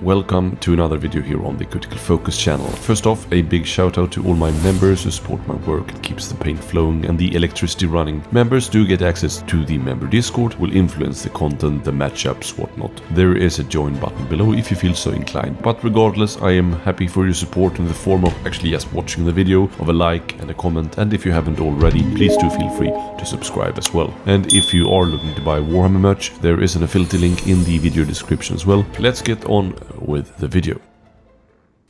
welcome to another video here on the Critical Focus channel. First off, a big shout out to all my members who support my work and keeps the paint flowing and the electricity running. Members do get access to the member Discord, will influence the content, the matchups, whatnot. There is a join button below if you feel so inclined. But regardless, I am happy for your support in the form of actually just watching the video, of a like and a comment, and if you haven't already, please do feel free to subscribe as well. And if you are looking to buy Warhammer merch, there is an affiliate link in the video description as well. Let's get on with the video.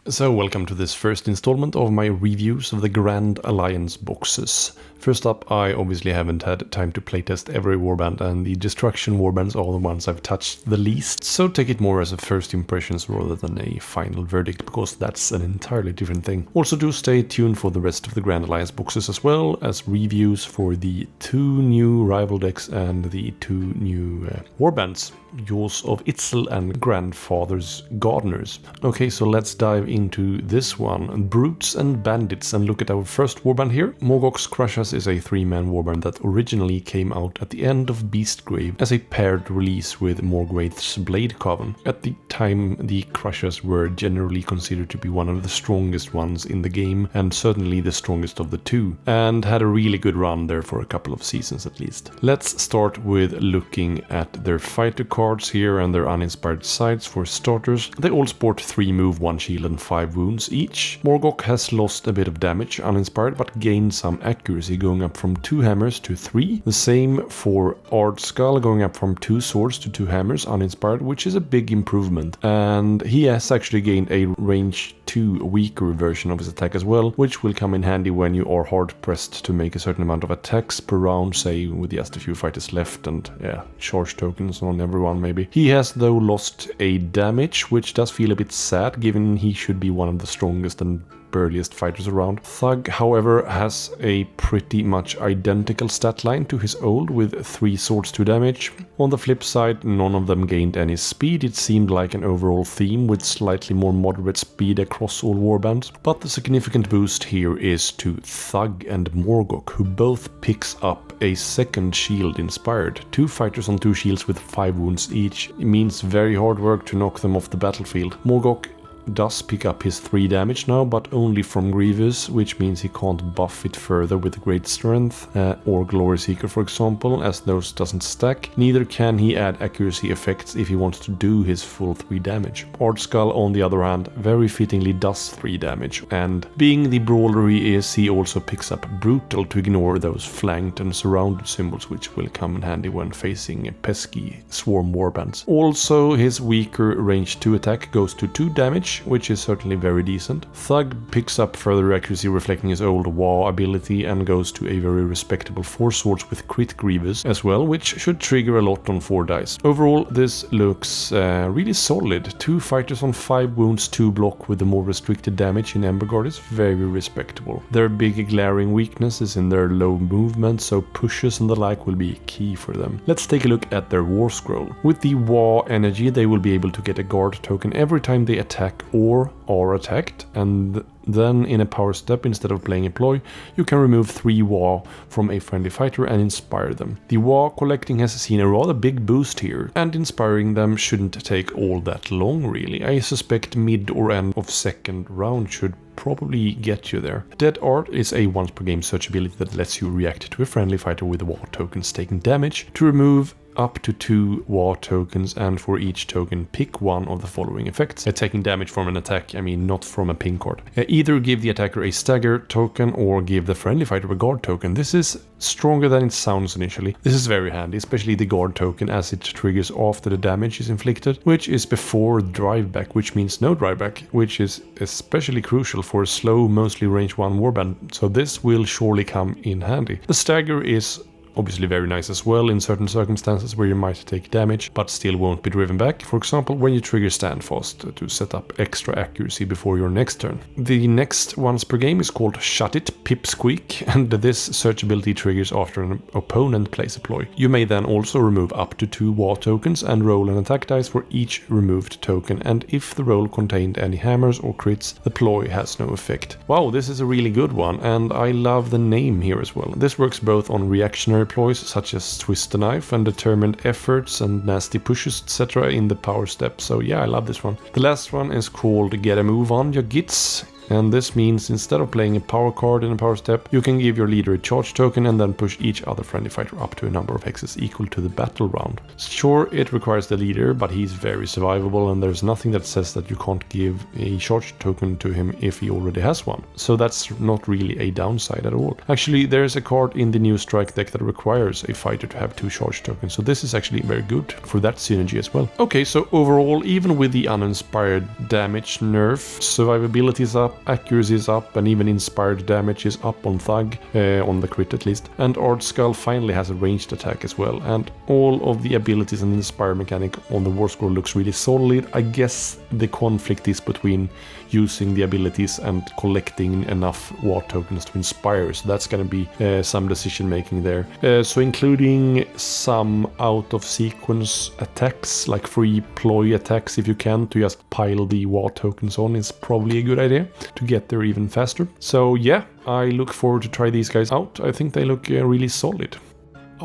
So welcome to this first installment of my reviews of the Grand Alliance boxes. First up, I obviously haven't had time to playtest every warband, and the destruction warbands are the ones I've touched the least, so take it more as a first impressions rather than a final verdict, because that's an entirely different thing. Also do stay tuned for the rest of the Grand Alliance boxes as well as reviews for the 2 new rival decks and the 2 new warbands, Jaws of Itzel and Grandfather's Gardeners. Okay, so let's dive into this one, Brutes and Bandits, and look at our first warband here. Morgoth's Crushers is a 3-man warband that originally came out at the end of Beastgrave as a paired release with Morgwaith's Blade Coven. At the time, the Crushers were generally considered to be one of the strongest ones in the game, and certainly the strongest of the 2, and had a really good run there for a couple of seasons at least. Let's start with looking at their fighter cards here and their uninspired sides. For starters, they all sport 3 move, 1 shield and 5 wounds each. Morgoth has lost a bit of damage uninspired, but gained some accuracy, going up from 2 hammers to 3. The same for Ardskull, going up from 2 swords to 2 hammers uninspired, which is a big improvement. And he has actually gained a range 2 weaker version of his attack as well, which will come in handy when you are hard pressed to make a certain amount of attacks per round, say with just a few fighters left and charge tokens on everyone maybe. He has though lost a damage, which does feel a bit sad given he should be one of the strongest and burliest fighters around. Thug, however, has a pretty much identical stat line to his old, with 3 swords 2 damage. On the flip side, none of them gained any speed. It seemed like an overall theme with slightly more moderate speed across all warbands. But the significant boost here is to Thug and Morgoth, who both picks up a second shield inspired. 2 fighters on 2 shields with 5 wounds each. It means very hard work to knock them off the battlefield. Morgoth does pick up his 3 damage now, but only from Grievous, which means he can't buff it further with Great Strength or Glory Seeker, for example, as those doesn't stack. Neither can he add accuracy effects if he wants to do his full 3 damage. Ardskull, on the other hand, very fittingly does 3 damage, and being the brawler he is, he also picks up Brutal to ignore those flanked and surrounded symbols, which will come in handy when facing pesky swarm warbands. Also, his weaker range 2 attack goes to 2 damage, which is certainly very decent. Thug picks up further accuracy, reflecting his old Wa ability, and goes to a very respectable 4 swords with crit Grievous as well, which should trigger a lot on 4 dice. Overall, this looks really solid. 2 fighters on 5 wounds, 2 block with the more restricted damage in Embergard is very respectable. Their big glaring weakness is in their low movement, so pushes and the like will be key for them. Let's take a look at their War Scroll. With the Wa energy, they will be able to get a guard token every time they attack or are attacked, and then in a power step, instead of playing a ploy, you can remove 3 Wa from a friendly fighter and inspire them. The Wa collecting has seen a rather big boost here, and inspiring them shouldn't take all that long really. I suspect mid or end of second round should probably get you there. Dead Art is a once per game search ability that lets you react to a friendly fighter with Wa tokens taking damage to remove up to 2 Wa tokens, and for each token pick one of the following effects. Taking damage from an attack, I mean not from a ping card. Either give the attacker a stagger token or give the friendly fighter a guard token. This is stronger than it sounds initially. This is very handy, especially the guard token, as it triggers after the damage is inflicted, which is before drive back, which means no drive back, which is especially crucial for a slow, mostly range 1 warband, so this will surely come in handy. The stagger is obviously very nice as well in certain circumstances where you might take damage but still won't be driven back. For example, when you trigger Standfast to set up extra accuracy before your next turn. The next once per game is called Shut It, Pipsqueak, and this search ability triggers after an opponent plays a ploy. You may then also remove up to 2 Wa tokens and roll an attack dice for each removed token, and if the roll contained any hammers or crits, the ploy has no effect. Wow, this is a really good one, and I love the name here as well. This works both on reactionary ploys such as twist the knife and determined efforts and nasty pushes, etc. in the power step. So yeah, I love this one. The last one is called Get a Move On Your Gits. And this means instead of playing a power card in a power step, you can give your leader a charge token and then push each other friendly fighter up to a number of hexes equal to the battle round. Sure, it requires the leader, but he's very survivable and there's nothing that says that you can't give a charge token to him if he already has one. So that's not really a downside at all. Actually, there's a card in the new strike deck that requires a fighter to have 2 charge tokens, so this is actually very good for that synergy as well. Okay, so overall, even with the uninspired damage nerf, survivability is up, accuracy is up, and even inspired damage is up on Thug, on the crit at least. And Ard Skull finally has a ranged attack as well, and all of the abilities and inspire mechanic on the War Scroll looks really solid. I guess the conflict is between using the abilities and collecting enough war tokens to inspire, so that's going to be some decision making there. So including some out of sequence attacks, like free ploy attacks if you can, to just pile the war tokens on is probably a good idea to get there even faster. So yeah, I look forward to try these guys out. I think they look really solid.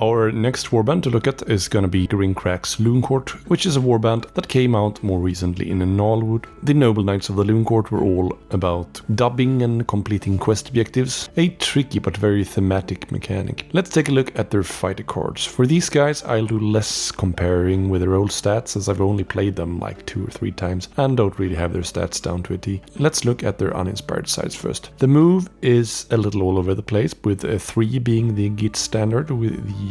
Our next warband to look at is gonna be Grincrack's Loon Court, which is a warband that came out more recently in Nalwood. The Noble Knights of the Loon Court were all about dubbing and completing quest objectives, a tricky but very thematic mechanic. Let's take a look at their fighter cards. For these guys, I'll do less comparing with their old stats, as I've only played them like 2 or 3 times and don't really have their stats down to a T. Let's look at their uninspired sides first. The move is a little all over the place, with 3 being the Git standard, with the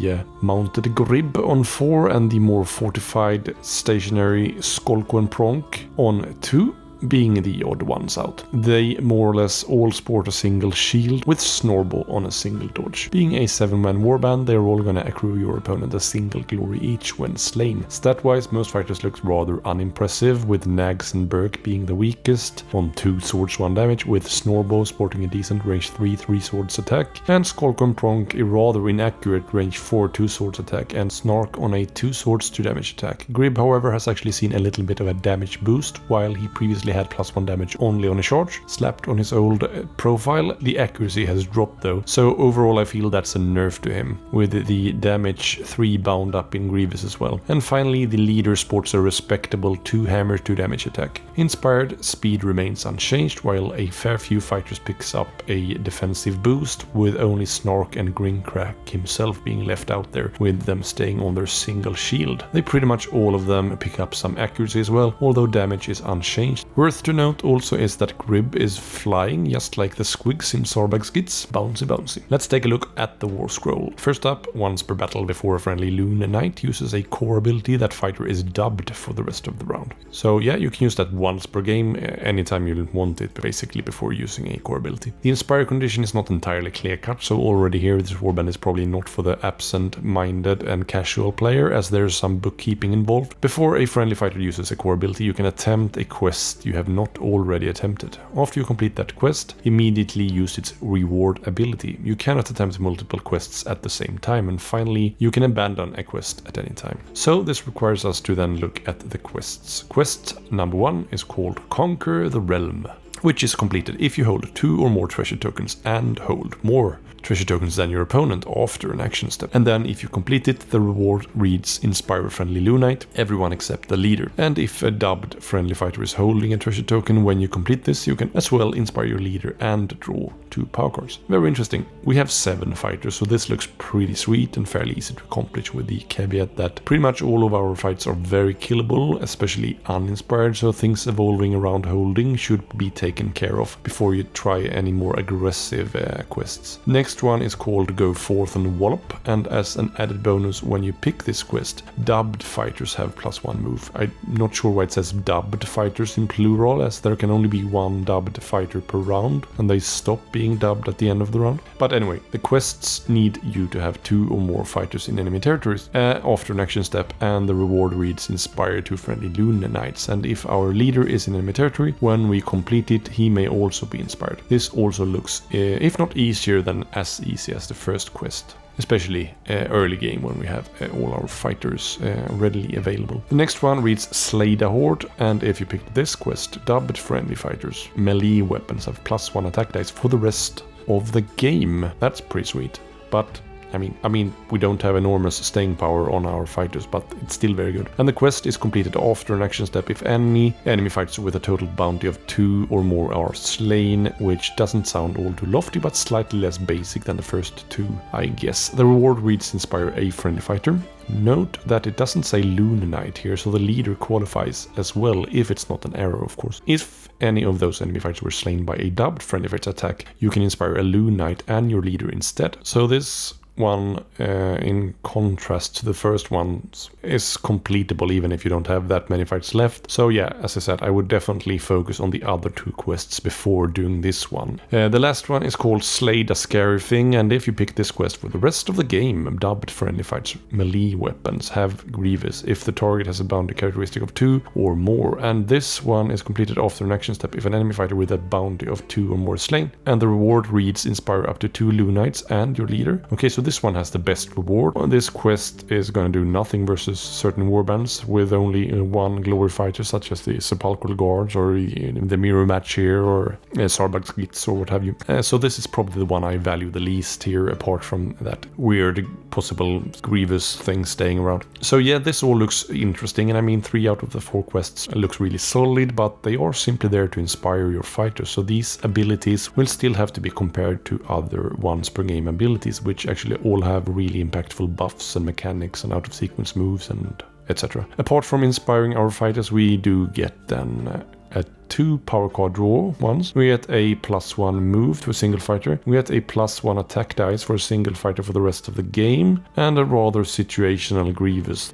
mounted Grib on 4 and the more fortified stationary Skolko and Pronk on 2. Being the odd ones out. They more or less all sport a single shield with Snorbo on a single dodge. Being a 7-man warband, they're all gonna accrue your opponent a single glory each when slain. Stat-wise, most fighters look rather unimpressive, with Nags and Burke being the weakest on 2 swords 1 damage, with Snorbo sporting a decent range 3 swords attack, and Skolko and Pronk a rather inaccurate range 4 2 swords attack, and Snark on a 2 swords 2 damage attack. Grib, however, has actually seen a little bit of a damage boost, while he previously had +1 damage only on a charge. Slapped on his old profile, the accuracy has dropped though, so overall I feel that's a nerf to him, with the damage 3 bound up in Grievous as well. And finally, the leader sports a respectable 2 hammer 2 damage attack. Inspired speed remains unchanged, while a fair few fighters picks up a defensive boost, with only Snark and Grincrack himself being left out there, with them staying on their single shield. They pretty much all of them pick up some accuracy as well, although damage is unchanged. Worth to note also is that Grib is flying, just like the squigs in Zarbag's Gits. Bouncy bouncy. Let's take a look at the War Scroll. First up, once per battle before a friendly Loon Knight uses a core ability, that fighter is dubbed for the rest of the round. So yeah, you can use that once per game, anytime you want it, basically before using a core ability. The Inspire condition is not entirely clear cut, so already here this warband is probably not for the absent-minded and casual player, as there's some bookkeeping involved. Before a friendly fighter uses a core ability, you can attempt a quest you have not already attempted. After you complete that quest, immediately use its reward ability. You cannot attempt multiple quests at the same time, and finally, you can abandon a quest at any time. So this requires us to then look at the quests. Quest number 1 is called Conquer the Realm, which is completed if you hold 2 or more treasure tokens and hold more treasure tokens than your opponent after an action step. And then if you complete it, the reward reads Inspire a friendly Lunite, everyone except the leader. And if a dubbed friendly fighter is holding a treasure token when you complete this, you can as well inspire your leader and draw 2 power cards. Very interesting. We have 7 fighters, so this looks pretty sweet and fairly easy to accomplish, with the caveat that pretty much all of our fights are very killable, especially uninspired, so things evolving around holding should be taken care of before you try any more aggressive quests. Next one is called Go Forth and Wallop, and as an added bonus when you pick this quest, dubbed fighters have +1 move. I'm not sure why it says dubbed fighters in plural, as there can only be 1 dubbed fighter per round, and they stop being dubbed at the end of the round. But anyway, the quests need you to have 2 or more fighters in enemy territories after an action step, and the reward reads Inspire 2 friendly Loon Knights, and if our leader is in enemy territory, when we complete it, he may also be inspired. This also looks, if not easier, than as easy as the first quest, especially early game when we have all our fighters readily available. The next one reads Slay the Horde, and if you pick this quest, dubbed friendly fighters melee weapons have +1 attack dice for the rest of the game. That's pretty sweet, but I mean, we don't have enormous staying power on our fighters, but it's still very good. And the quest is completed after an action step if any enemy fighters with a total bounty of 2 or more are slain, which doesn't sound all too lofty, but slightly less basic than the first 2, I guess. The reward reads inspire a friendly fighter. Note that it doesn't say Loon Knight here, so the leader qualifies as well if it's not an error, of course. If any of those enemy fighters were slain by a dubbed friendly fighter attack, you can inspire a Loon Knight and your leader instead. So this one, in contrast to the first one, is completable even if you don't have that many fights left. So yeah, as I said, I would definitely focus on the other 2 quests before doing this one. The last one is called Slay the Scary Thing, and if you pick this quest for the rest of the game, dubbed friendly fighters melee weapons have Grievous if the target has a bounty characteristic of 2 or more, and this one is completed after an action step if an enemy fighter with a bounty of 2 or more is slain, and the reward reads inspire up to 2 Loon Knights and your leader. Okay, so this one has the best reward. This quest is going to do nothing versus certain warbands with only 1 glory fighter, such as the Sepulchral Guards or the Mirror Match here or Sarbag's Gits or what have you. So this is probably the one I value the least here, apart from that weird possible Grievous thing staying around. So yeah, this all looks interesting, and I mean 3 out of the 4 quests looks really solid, but they are simply there to inspire your fighters, so these abilities will still have to be compared to other once per game abilities, which actually all have really impactful buffs and mechanics and out of sequence moves and etc. Apart from inspiring our fighters, we do get then a 2 power card draw once. We get a +1 move to a single fighter. We get a +1 attack dice for a single fighter for the rest of the game, and a rather situational Grievous.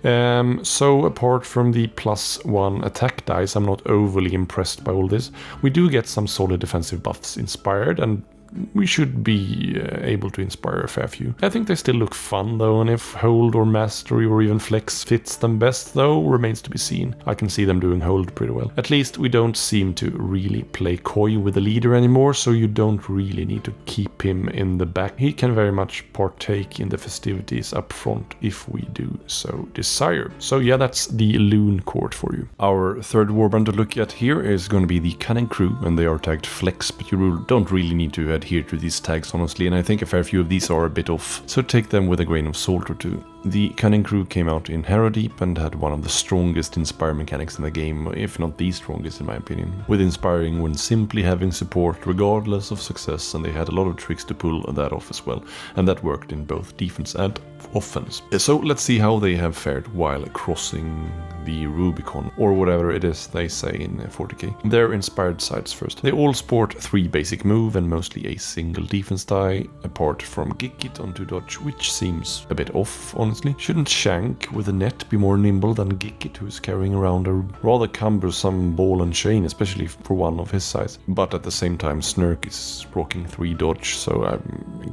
So apart from the +1 attack dice, I'm not overly impressed by all this. We do get some solid defensive buffs inspired, and we should be able to inspire a fair few. I think they still look fun though, and if hold or mastery or even flex fits them best though remains to be seen. I can see them doing hold pretty well. At least we don't seem to really play coy with the leader anymore, so you don't really need to keep him in the back. He can very much partake in the festivities up front if we do so desire. So yeah, that's the Loon Court for you. Our third warband to look at here is going to be the Cunning Crew, and they are tagged flex, but you don't really need to adhere to these tags honestly, and I think a fair few of these are a bit off, so take them with a grain of salt or two. The Cunning Crew came out in Harrowdeep and had one of the strongest inspire mechanics in the game, if not the strongest in my opinion, with inspiring when simply having support regardless of success, and they had a lot of tricks to pull that off as well, and that worked in both defense and offense. So let's see how they have fared while crossing the Rubicon, or whatever it is they say in 40k. Their inspired sides first. They all sport 3 basic move and mostly a single defense die, apart from Giggit on 2 dodge, which seems a bit off honestly. Shouldn't Shank with a net be more nimble than Giggit, who's carrying around a rather cumbersome ball and chain, especially for one of his size? But at the same time, Snurk is rocking 3 dodge, so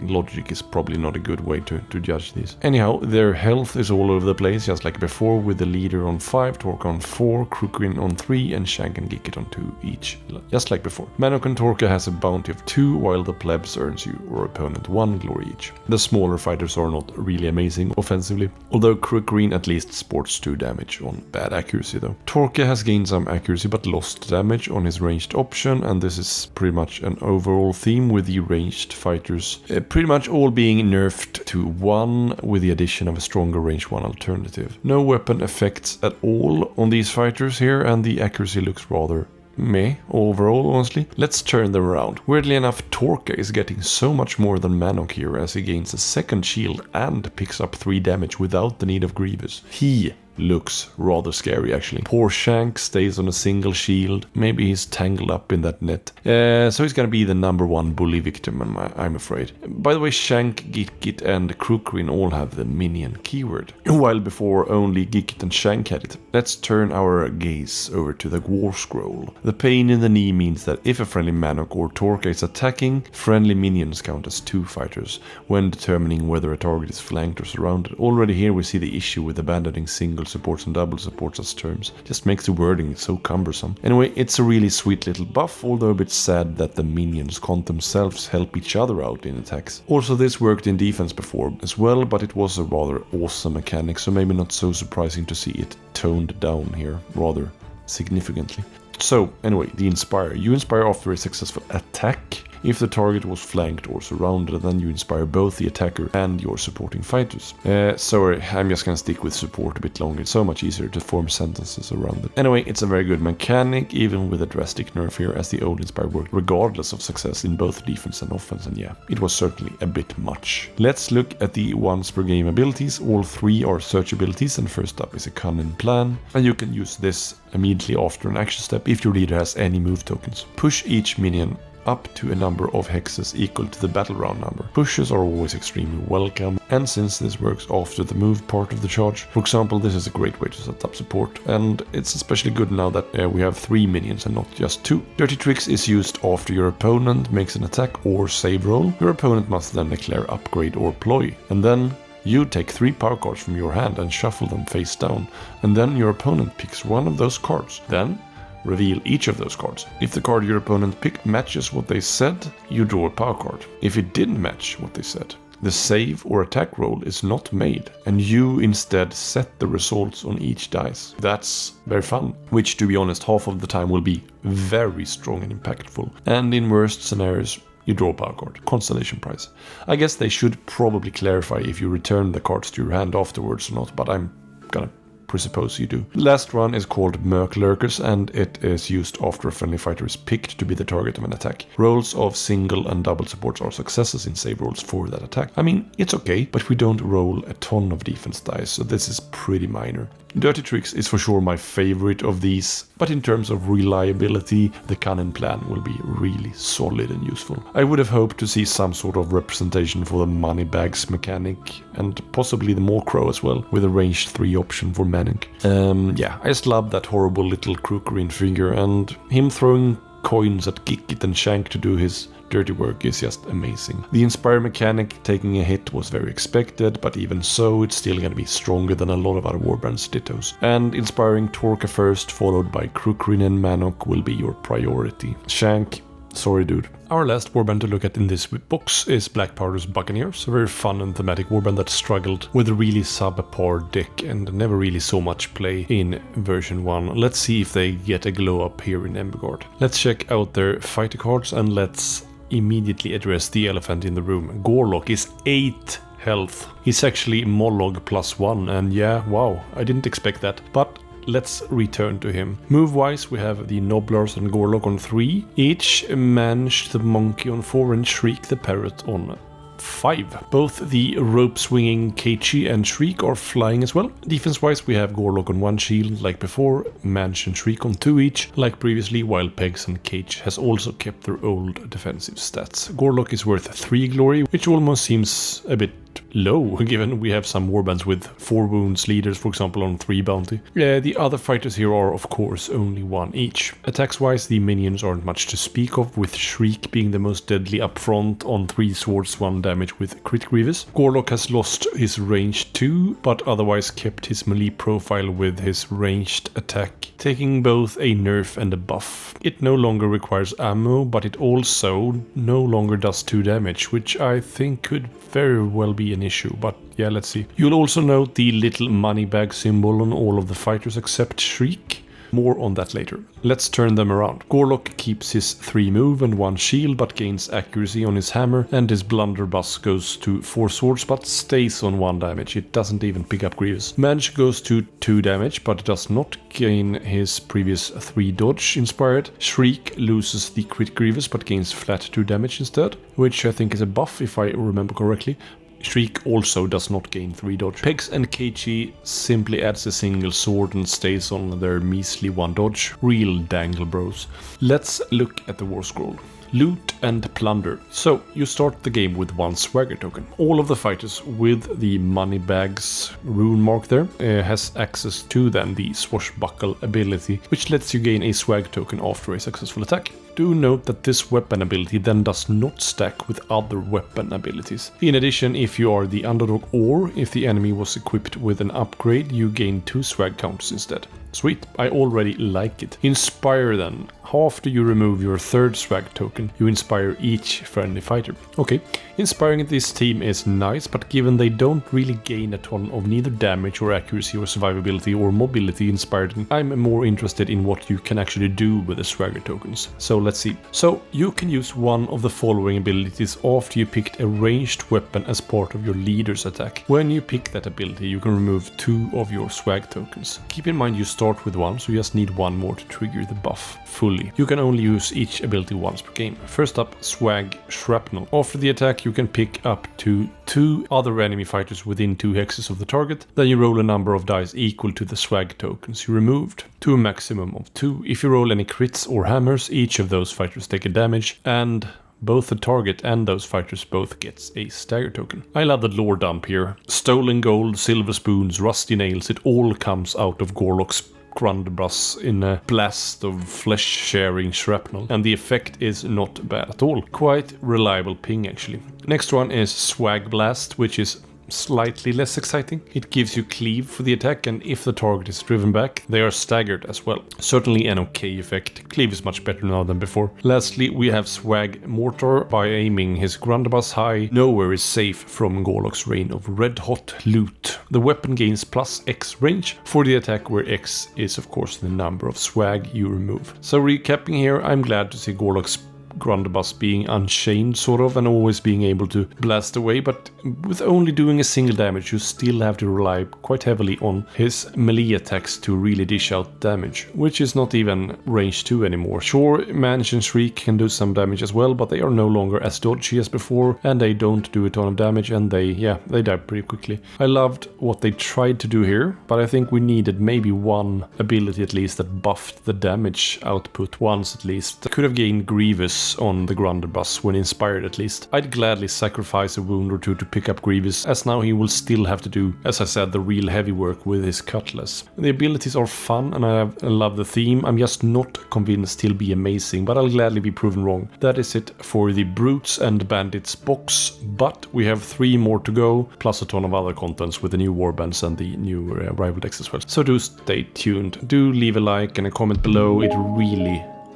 logic is probably not a good way to judge these. Anyhow, their health is all over the place, just like before, with the leader on 5, Torka on 4, Crookwin on 3, and Shank and Giggit on 2 each, just like before. Manok and Torka has a bounty of 2, while the plebs earns you or opponent 1 glory each. The smaller fighters are not really amazing offensively, although Crookwin at least sports 2 damage on bad accuracy though. Torka has gained some accuracy but lost damage on his ranged option, and this is pretty much an overall theme with the ranged fighters pretty much all being nerfed to 1, with the addition of a stronger range 1 alternative. No weapon effects at all on these fighters here, and the accuracy looks rather meh overall, honestly. Let's turn them around. Weirdly enough, Torka is getting so much more than Manok here, as he gains a second shield and picks up 3 damage without the need of Grievous. He looks rather scary actually. Poor Shank stays on a single shield. Maybe he's tangled up in that net. So he's gonna be the #1 bully victim, I'm afraid. By the way, Shank, Giggit and Crookwin all have the minion keyword, while before only Giggit and Shank had it. Let's turn our gaze over to the War Scroll. The pain in the knee means that if a friendly Manok or Torka is attacking, friendly minions count as 2 fighters when determining whether a target is flanked or surrounded. Already here we see the issue with abandoning single supports and double supports as terms. Just makes the wording so cumbersome. Anyway, it's a really sweet little buff, although a bit sad that the minions can't themselves help each other out in attacks. Also, this worked in defense before as well, but it was a rather awesome mechanic, so maybe not so surprising to see it toned down here rather significantly. So anyway, the inspire. You inspire after a successful attack. If the target was flanked or surrounded, then you inspire both the attacker and your supporting fighters. Sorry, I'm just gonna stick with support a bit longer. It's so much easier to form sentences around it. Anyway, it's a very good mechanic, even with a drastic nerf here, as the old inspire worked regardless of success in both defense and offense, and yeah, it was certainly a bit much. Let's look at the once per game abilities. All 3 are search abilities, and first up is a Cunning Plan, and you can use this immediately after an action step if your leader has any move tokens. Push each minion up to a number of hexes equal to the battle round number. Pushes are always extremely welcome, and since this works after the move part of the charge, for example, this is a great way to set up support, and it's especially good now that we have 3 minions and not just 2. Dirty Tricks is used after your opponent makes an attack or save roll. Your opponent must then declare upgrade or ploy, and then you take 3 power cards from your hand and shuffle them face down, and then your opponent picks one of those cards. Then reveal each of those cards. If the card your opponent picked matches what they said, you draw a power card. If it didn't match what they said, the save or attack roll is not made, and you instead set the results on each dice. That's very fun, which to be honest half of the time will be very strong and impactful. And in worst scenarios, you draw a power card. Constellation prize. I guess they should probably clarify if you return the cards to your hand afterwards or not, but I'm gonna presuppose you do. The last one is called Merc Lurkers, and it is used after a friendly fighter is picked to be the target of an attack. Rolls of single and double supports are successes in save rolls for that attack. I mean, it's okay, but we don't roll a ton of defense dice, so this is pretty minor. Dirty Tricks is for sure my favorite of these, but in terms of reliability, the Cunning Plan will be really solid and useful. I would have hoped to see some sort of representation for the money bags mechanic, and possibly the Maw Crow as well, with a ranged 3 option for manning. Yeah, I just love that horrible little Crookerine figure, and him throwing coins at Gickit and Shank to do his dirty work is just amazing. The Inspire mechanic taking a hit was very expected, but even so, it's still gonna be stronger than a lot of other Warbands dittos. And inspiring Torka first, followed by Crookerine and Manok will be your priority. Shank, sorry dude. Our last warband to look at in this box is Black Powder's Buccaneers, a very fun and thematic warband that struggled with a really subpar deck and never really saw much play in version 1. Let's see if they get a glow up here in Embergard. Let's check out their fighter cards, and let's immediately address the elephant in the room. Gorlock is 8 health. He's actually Mollog +1, and yeah, wow, I didn't expect that. But let's return to him. Move-wise, we have the Nobblers and Gorlock on 3 each, Manage the Monkey on 4, and Shriek the Parrot on 5. Both the rope-swinging Keiichi and Shriek are flying as well. Defense-wise, we have Gorlock on 1 shield, like before, Manch and Shriek on 2 each, like previously, while Pegs and Keiichi has also kept their old defensive stats. Gorlock is worth 3 glory, which almost seems a bit low, given we have some warbands with 4 wounds leaders, for example, on 3 bounty. The other fighters here are, of course, only 1 each. Attacks-wise, the minions aren't much to speak of, with Shriek being the most deadly up front on 3 swords, 1 damage with Crit Grievous. Gorlock has lost his range 2, but otherwise kept his melee profile with his ranged attack, taking both a nerf and a buff. It no longer requires ammo, but it also no longer does 2 damage, which I think could very well be an issue, but yeah, let's see. You'll also note the little money bag symbol on all of the fighters except Shriek. More on that later. Let's turn them around. Gorlock keeps his 3 move and 1 shield, but gains accuracy on his hammer, and his blunderbuss goes to 4 swords, but stays on 1 damage. It doesn't even pick up Grievous. Manch goes to 2 damage, but does not gain his previous 3 dodge inspired. Shriek loses the Crit Grievous, but gains flat 2 damage instead, which I think is a buff if I remember correctly. Shriek also does not gain 3 dodge. Pegs and Keiichi simply adds a single sword and stays on their measly 1 dodge. Real dangle bros. Let's look at the war scroll. Loot and plunder. So, you start the game with 1 swagger token. All of the fighters with the money bags rune mark there has access to then the swashbuckle ability, which lets you gain a swag token after a successful attack. Do note that this weapon ability then does not stack with other weapon abilities. In addition, if you are the underdog or if the enemy was equipped with an upgrade, you gain 2 swag counters instead. Sweet, I already like it. Inspire then. After you remove your third swag token, you inspire each friendly fighter. Okay, inspiring this team is nice, but given they don't really gain a ton of neither damage or accuracy or survivability or mobility inspired, I'm more interested in what you can actually do with the swagger tokens. So let's see. So you can use one of the following abilities after you picked a ranged weapon as part of your leader's attack. When you pick that ability, you can remove 2 of your swag tokens. Keep in mind you start with 1, so you just need 1 more to trigger the buff fully. You can only use each ability once per game. First up, Swag Shrapnel. After the attack, you can pick up to 2 other enemy fighters within 2 hexes of the target. Then you roll a number of dice equal to the swag tokens you removed, to a maximum of 2. If you roll any crits or hammers, each of those fighters take a damage, and both the target and those fighters both gets a stagger token. I love the lore dump here. Stolen gold, silver spoons, rusty nails, it all comes out of Gorlock's Grundbus in a blast of flesh-sharing shrapnel, and the effect is not bad at all. Quite reliable ping actually. Next one is Swag Blast, which is slightly less exciting. It gives you cleave for the attack, and if the target is driven back, they are staggered as well. Certainly an okay effect. Cleave is much better now than before. Lastly, we have Swag Mortar. By aiming his Grundbus high, nowhere is safe from Gorlock's rain of red-hot loot. The weapon gains plus X range for the attack, where X is of course the number of swag you remove. So recapping here, I'm glad to see Gorlock's Grundbus being unchained sort of, and always being able to blast away, but with only doing a single damage you still have to rely quite heavily on his melee attacks to really dish out damage, which is not even range 2 anymore. Sure, Mansion Shriek can do some damage as well, but they are no longer as dodgy as before, and they don't do a ton of damage, and they die pretty quickly. I loved what they tried to do here, but I think we needed maybe one ability at least that buffed the damage output once at least. Could have gained Grievous on the Grundbus when inspired at least. I'd gladly sacrifice a wound or 2 to pick up Grievous, as now he will still have to do, as I said, the real heavy work with his cutlass. The abilities are fun and I love the theme. I'm just not convinced he'll be amazing, but I'll gladly be proven wrong. That is it for the Brutes and Bandits box, but we have 3 more to go, plus a ton of other contents with the new Warbands and the new rival decks as well. So do stay tuned. Do leave a like and a comment below. It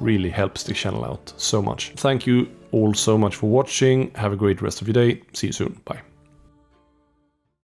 really helps the channel out so much. Thank you all so much for watching. Have a great rest of your day. See you soon. Bye.